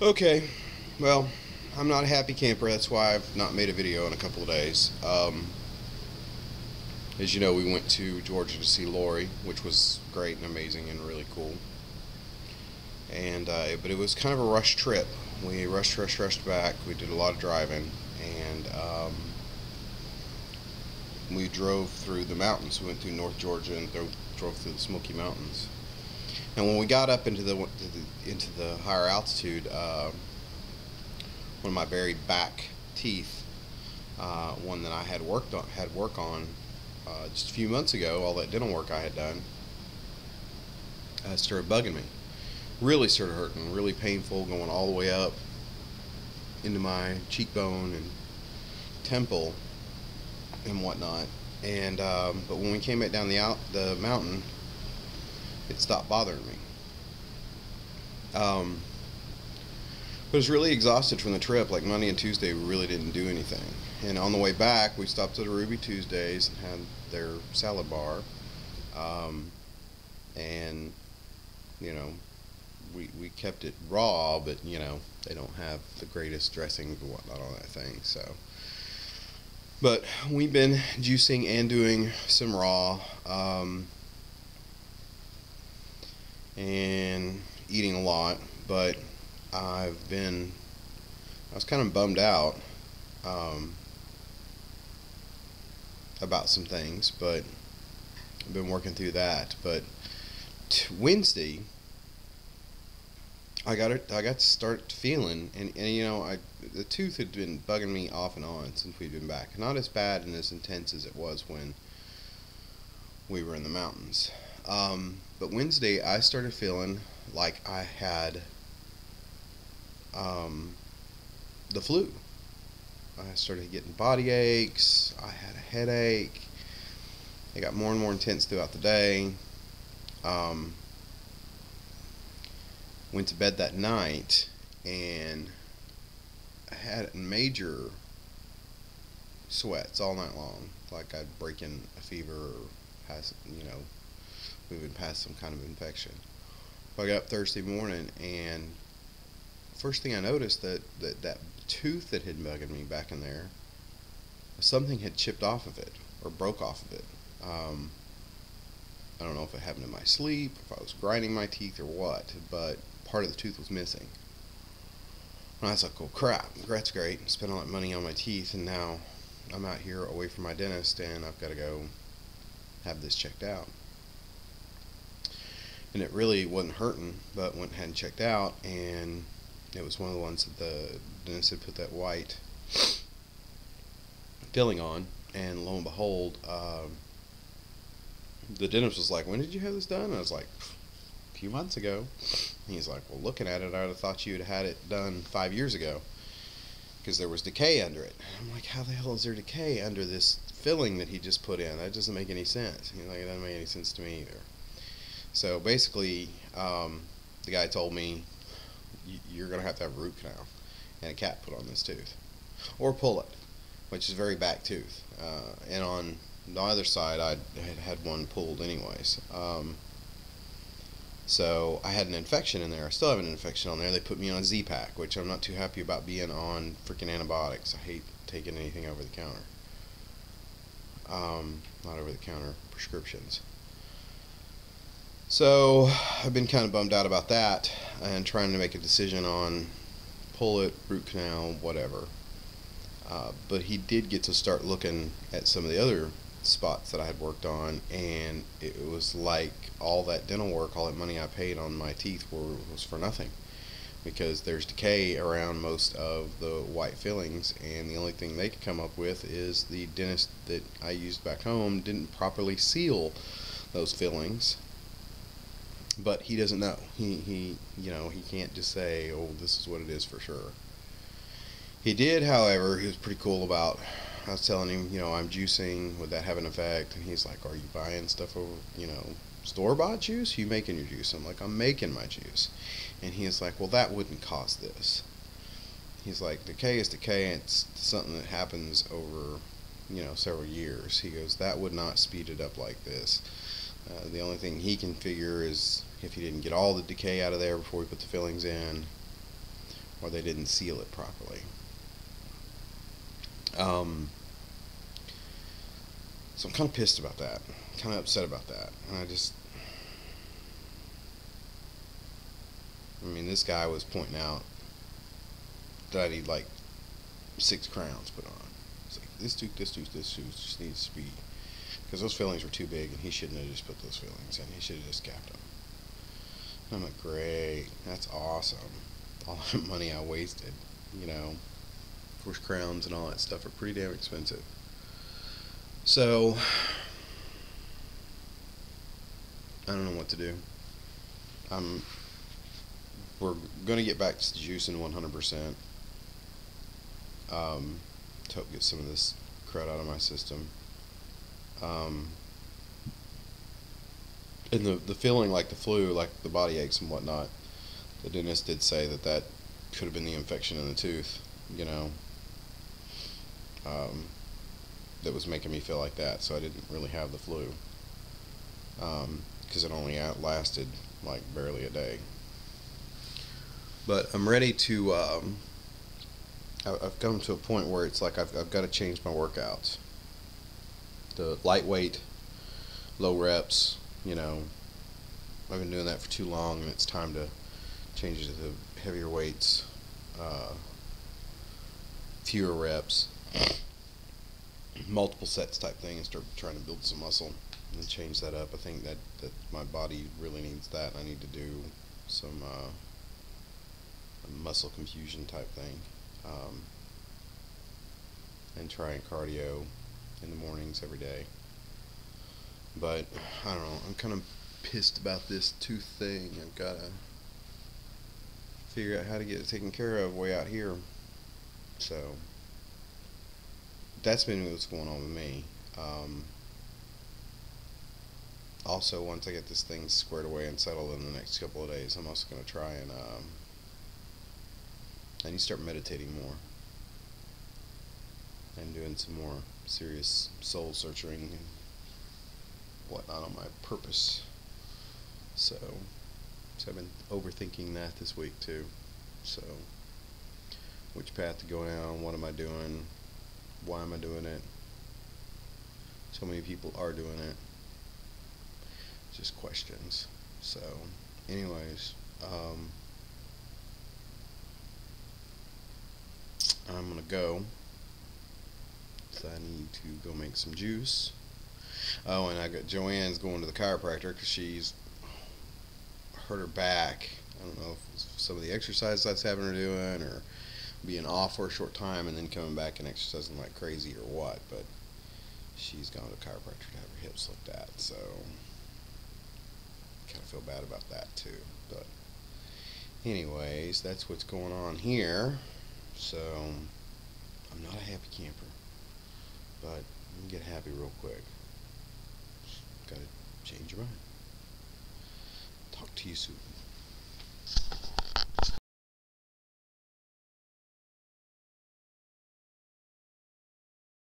Okay, well, I'm not a happy camper. That's why I've not made a video in a couple of days. As you know, we went to Georgia to see Lori, which was great and amazing and really cool. And but it was kind of a rush trip. We rushed back. We did a lot of driving, and we drove through the mountains. We went through North Georgia and drove through the Smoky Mountains. And when we got up into the higher altitude, one of my buried back teeth, one that I had work on just a few months ago, all that dental work I had done, started bugging me. Really started hurting, really painful, going all the way up into my cheekbone and temple and whatnot. And but when we came back down the mountain, it stopped bothering me. I was really exhausted from the trip. Like Monday and Tuesday, we really didn't do anything. And on the way back, we stopped at a Ruby Tuesdays and had their salad bar. And you know, we kept it raw, but you know, they don't have the greatest dressings and whatnot on that thing. So, but we've been juicing and doing some raw, and eating a lot. But I was kind of bummed out about some things, but I've been working through that. But Wednesday, I got to start feeling, and you know, the tooth had been bugging me off and on since we'd been back. Not as bad and as intense as it was when we were in the mountains. But Wednesday, I started feeling like I had the flu. I started getting body aches. I had a headache. It got more and more intense throughout the day. Went to bed that night and I had major sweats all night long, like I'd break in a fever or pass, moving past some kind of infection. I got up Thursday morning, and first thing I noticed that tooth that had bugged me back in there, something had chipped off of it or broke off of it. I don't know if it happened in my sleep, if I was grinding my teeth or what, but part of the tooth was missing. And I was like, oh crap, that's great. I spent all that money on my teeth, and now I'm out here away from my dentist, and I've got to go have this checked out. And it really wasn't hurting, but went ahead and checked out, and it was one of the ones that the dentist had put that white filling on, and lo and behold, the dentist was like, when did you have this done? And I was like, a few months ago. And he's like, well, looking at it, I'd have thought you'd had it done 5 years ago, because there was decay under it. I'm like, how the hell is there decay under this filling that he just put in? That doesn't make any sense. He's like, it doesn't make any sense to me either. So basically, the guy told me, you're going to have a root canal and a cap put on this tooth, or pull it, which is very back tooth. And on the other side, I had one pulled anyways. So I had an infection in there. I still have an infection on there. They put me on Z-Pack, which I'm not too happy about being on freaking antibiotics. I hate taking anything over the counter. Not over the counter prescriptions. So I've been kind of bummed out about that and trying to make a decision on pull it, root canal, whatever. But he did get to start looking at some of the other spots that I had worked on, and it was like all that dental work, all that money I paid on my teeth was for nothing, because there's decay around most of the white fillings, and the only thing they could come up with is the dentist that I used back home didn't properly seal those fillings. But he doesn't know. He can't just say, oh, this is what it is for sure. He did, however, he was pretty cool about, I was telling him, I'm juicing, would that have an effect? And he's like, are you buying stuff over, store-bought juice? You making your juice? I'm like, I'm making my juice. And he's like, well, that wouldn't cause this. He's like, decay is decay, and it's something that happens over, several years. He goes, that would not speed it up like this. The only thing he can figure is if he didn't get all the decay out of there before we put the fillings in, or they didn't seal it properly. So I'm kind of pissed about that, kind of upset about that, and I mean, this guy was pointing out that I need like 6 crowns put on. It's like, this tooth just needs to be, because those fillings were too big, and he shouldn't have just put those fillings in. He should have just capped them. And I'm like, great, that's awesome. All that money I wasted, you know. Of course, crowns and all that stuff are pretty damn expensive. So, I don't know what to do. We're going to get back to juicing 100%. To help get some of this crud out of my system. And the feeling like the flu, like the body aches and whatnot, the dentist did say that could have been the infection in the tooth, you know, that was making me feel like that. So I didn't really have the flu, because it only lasted like barely a day. But I'm ready to, I've come to a point where it's like I've got to change my workouts. The lightweight, low reps, you know, I've been doing that for too long, and it's time to change it to the heavier weights, fewer reps, multiple sets type thing, and start trying to build some muscle and change that up. I think that my body really needs that. I need to do some muscle confusion type thing, and trying cardio in the mornings every day. But I don't know, I'm kind of pissed about this tooth thing. I've got to figure out how to get it taken care of way out here. So that's been what's going on with me. Also, once I get this thing squared away and settled in the next couple of days, I'm also going to try and I need to start meditating more and doing some more serious soul searching and whatnot on my purpose. So I've been overthinking that this week too. So, which path to go down? What am I doing? Why am I doing it? So many people are doing it. Just questions. So, anyways, I'm gonna go. So I need to go make some juice. Oh, and I got Joanne's going to the chiropractor because she's hurt her back. I don't know if it's some of the exercise that's having her doing, or being off for a short time and then coming back and exercising like crazy, or what. But she's gone to a chiropractor to have her hips looked at. So kind of feel bad about that too. But anyways, that's what's going on here. So I'm not a happy camper, but I can get happy real quick. Gotta change your mind. Talk to you soon.